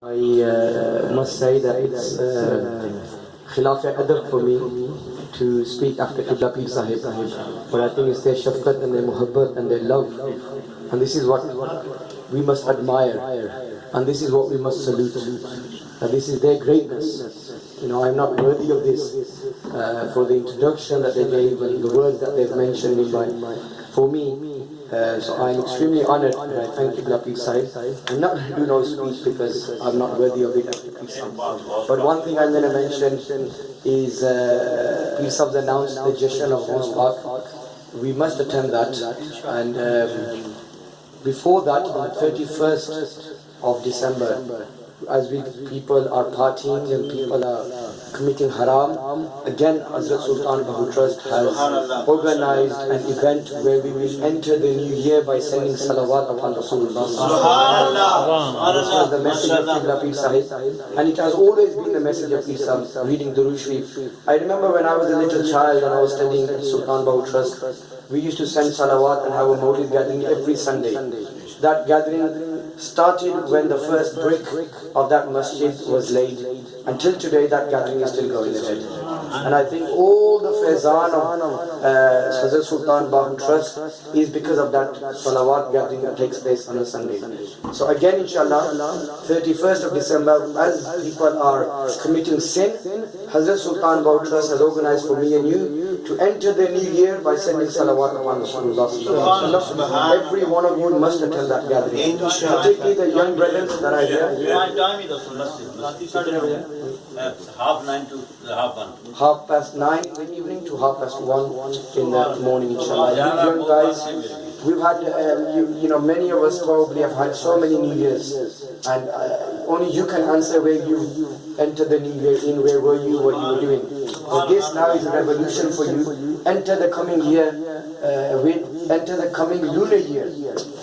I must say that it's khilaf adab for me to speak after Qibla Pir Sahib, but I think it's their shafqat and their muhabbat and their love, and this is what we must admire, and this is what we must salute, and this is their greatness. You know, I'm not worthy of this for the introduction that they gave and the words that they've mentioned for me. So I'm extremely honored and I thank Qibla Pir Sahib. I'm not going to do no speech because I'm not worthy of it. But one thing I'm going to mention is Pir Sahib announced the Jashan of Ghaus Pak. We must attend that, and before that, on 31st of December, as people are partying and people are committing haram, again Hazrat Sultan Bahu Trust has organized an event where we will enter the new year by sending salawat upon Rasulullah. This was the message of Qibla Pir Sahib, and it has always been the message of Pir Sahib, reading Durood Sharif. I remember when I was a little child and I was studying at Sultan Bahu Trust, we used to send salawat and have a Mawlid gathering every Sunday. That gathering started when the first brick of that masjid was laid. Until today, that gathering is still going ahead. And I think all the faizan of Hazrat Sultan Bahu Trust is because of that salawat gathering that takes place on a Sunday. So again, inshallah, 31st of December, as people are committing sin, Hazrat Sultan Bahu Trust has organized for me and you to enter the new year by sending salawat upon Rasulullah. Every one of you must attend that gathering, particularly the young brethren that are here. Half past 9 in the evening to 1:30 in the morning, inshallah. You young guys, we've had, many of us probably have had so many New Years, and only you can answer where you entered the New Year in, where were you, what you were doing. But this now is a revolution for you. Enter the coming year enter the coming lunar year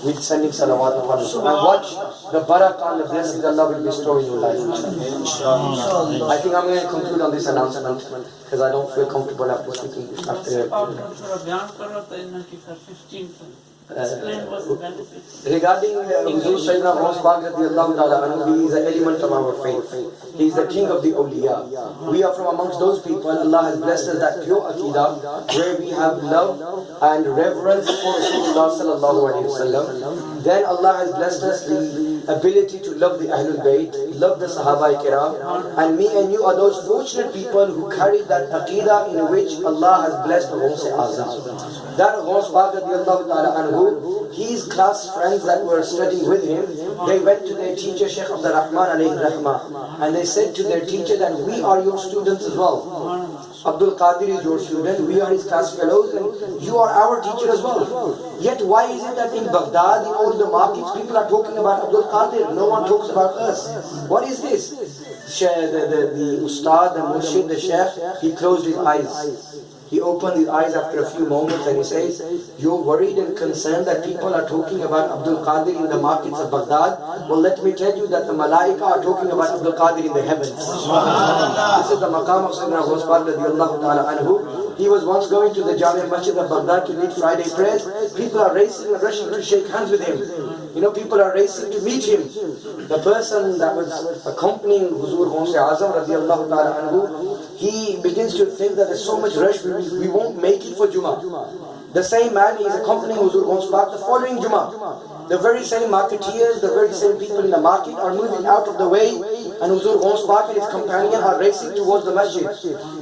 with sending salawat upon Rasulullah. And watch the barakah and the blessings Allah will bestow in your life. I think I'm going to conclude on this announcement because I don't feel comfortable after speaking after. Regarding Huzur Sayyidina Ghaus Pak radiyallahu ta'ala anhu, he is an element of our faith. He is the king of the awliya. We are from amongst those people. Allah has blessed us that pure aqidah where we have love and reverence for Rasulullah sallallahu alayhi wa sallam. Then Allah has blessed us the ability to love the Ahlul Bayt, love the Sahaba Kiram, and me and you are those fortunate people who carry that aqidah in which Allah has blessed Ghaus Azam. That Ghaus Pak radiyallahu ta'ala anhu, his class friends that were studying with him, they went to their teacher Shaykh Abdul Rahman alayhi rahmah, and they said to their teacher that we are your students as well. Abdul Qadir is your student, we are his class fellows, and you are our teacher as well. Yet why is it that in Baghdad, in all the markets, people are talking about Abdul Qadir, no one talks about us? What is this? The Ustad, the Murshid, the Shaykh, he closed his eyes. He opened his eyes after a few moments and he says, you're worried and concerned that people are talking about Abdul Qadir in the markets of Baghdad. Well, let me tell you that the Malaika are talking about Abdul Qadir in the heavens. This is the maqam of Sayyidina Ghaus Pak radiyallahu ta'ala anhu. He was once going to the Jami Masjid of Baghdad to lead Friday prayers. People are racing and rushing to shake hands with him. People are racing to meet him. The person that was accompanying Huzur Ghaus Azam radiyallahu ta'ala anhu, he begins to think that there's so much rush, we won't make it for Jummah. The same man is accompanying Huzur Ghaus Pak the following Jummah. The very same marketeers, the very same people in the market are moving out of the way, and Huzur Ghaus Pak and his companion are racing towards the masjid.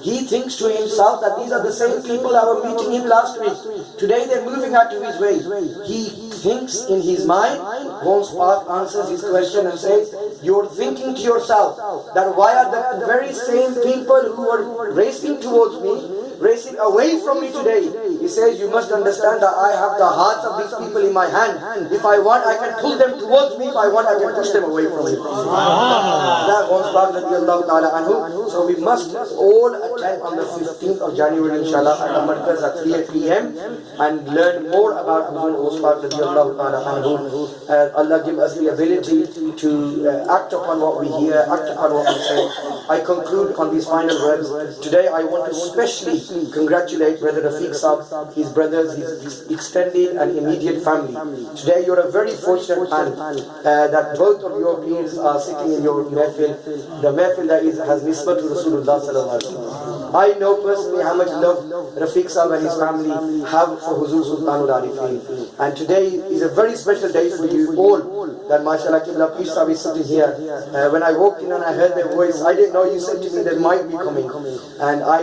He thinks to himself that these are the same people that were meeting him last week. Today they're moving out of his way. He thinks in his mind. Ghaus Pak answers his question and says, you're thinking to yourself that why are the very same people who are racing towards me, racing away from me today? He says, you must understand that I have the hearts of these people in my hand. If I want, I can pull them towards me. If I want, I can push them away from me. The Sayyidina Ghaus Pak radiallahu ta'ala anhu. So we must all attend on the 15th of January inshallah at the Markaz at 3 p.m. and learn more about Huzur Ghaus Pak radiallahu ta'ala anhu. Allah give us the ability to act upon what we hear, act upon what we say. I conclude on these final words. Today I want to especially congratulate Brother Rafiqs, his brothers, his extended and immediate family. Today you're a very fortunate man that both of your peers are sitting in your mehfil, the mehfil that has nisbah to Rasulullah sallallahu alaihi wasallam. I know personally how much love Rafiq Sahib and his family have for Huzur Sultanul Arifin. And today is a very special day for you all. That mashallah Qibla Peace Sahib is sitting here. When I walked in and I heard their voice, I didn't know, you said to me they might be coming. And I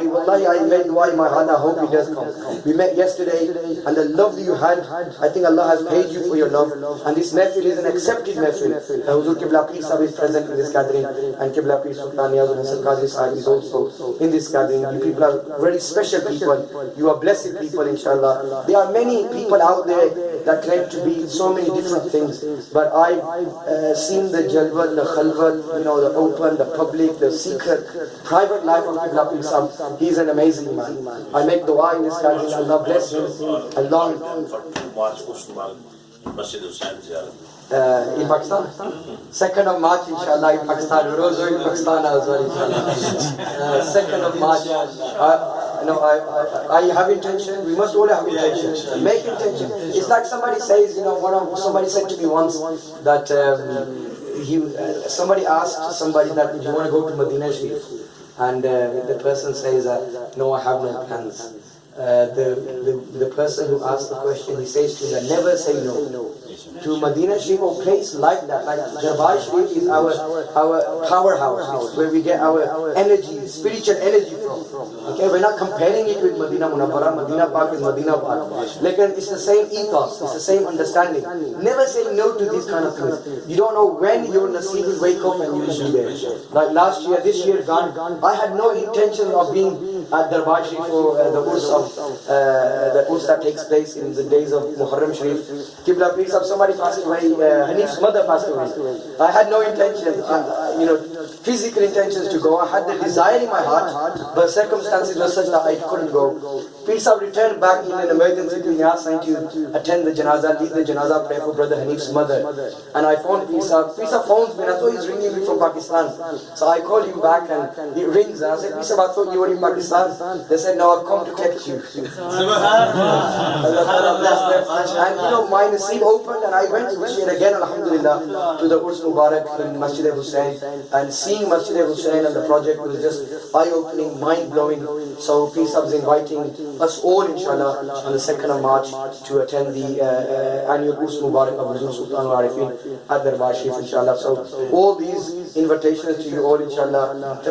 made dua in my heart, I hope he does come. We met yesterday and the love that you had, I think Allah has paid you for your love. And this mehfil is an accepted mehfil. Huzur Qibla Peace Sahib is present in this gathering, and Qibla Peace Sultan Niyazul Hasan Qazi Sahib is also in this gathering. You people are very special people. You are blessed people, inshallah. There are many people out there that claim to be so many different things, but I've seen the jalwa, the khalwat, the open, the public, the secret, private life of Qibla Peace Sahib. He's an amazing man. I make dua in this gathering. Allah bless him. Allah. In Pakistan? 2nd of March, inshallah, in Pakistan. Rozo in Pakistan as well, inshallah. 2nd of March. I have intention. We must all have intention. Make intention. It's like somebody says, somebody said to me once that somebody asked somebody that, do you want to go to Medina Sharif? And the person says, no, I have no plans. The person who asked the question, he says to them, never say no. To Medina Sharif, a place like that, like Darbar Sharif is our powerhouse, where we get our energy, spiritual energy from. Okay, we're not comparing it with Medina Munawwara. Medina Park is Medina Park. Like, it's the same ethos, it's the same understanding. Never say no to these kind of things. You don't know when your nasib will wake up and you will be there. Like last year, this year gone, I had no intention of being at Darbar Sharif for the urs that takes place in the days of Muharram Sharif. Qibla Peace Sahib, somebody passed away, Hanif's mother passed away. I had no intention, physical intentions to go. I had the desire in my heart, but circumstances were such that I couldn't go. Peace Sahib returned back in an emergency to Imaam to attend the janazah, lead the janazah prayer for Brother Hanif's mother. And I phoned Peace Sahib. Peace Sahib phones me, and I thought he's ringing me from Pakistan. So I called him back and he rings, and I said, Peace Sahib, I thought you were in Pakistan. They said, no, I've come to text you. And my nasib opened, and I went this year again, alhamdulillah, to the Urs Mubarak in Masjid Hussain, and seeing Masjid Hussain and the project was just eye-opening, mind-blowing. So Peace Sahib is inviting us all, inshallah, on the 2nd of March to attend the annual Urs Mubarak of Huzur Sultanul Arifin at Darbar Sharif, inshallah. So all these invitations to you all, inshallah.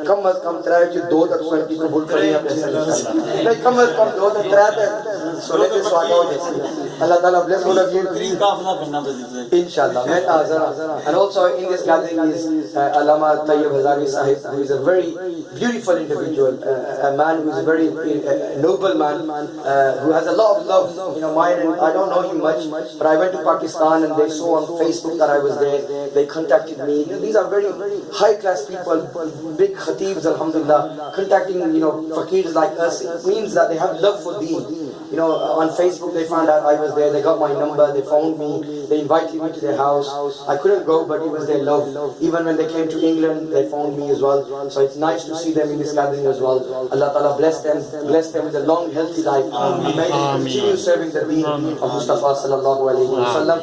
Come as come try to do that one people will come here. Like come as come do that try. So let us walk out. Allah Ta'ala bless all of you. Inshallah. And also in this gathering is Allama Tayyib Hazari Sahib, who is a very beautiful individual, a man who is a very noble man, who has a lot of love. Mine, and I don't know him much, but I went to Pakistan and they saw on Facebook that I was there. They contacted me. These are very high-class people, big khatibs, alhamdulillah, contacting fakirs like us. It means that they have love for deen. On Facebook they found out I was there. They got my number. They phoned me. They invited me to their house. I couldn't go, but it was their love. Even when they came to England, they phoned me as well. So it's nice to see them in this gathering as well. Allah Ta'ala bless them with a long, healthy life. May they continue serving the deen of Mustafa sallallahu alaihi wasallam.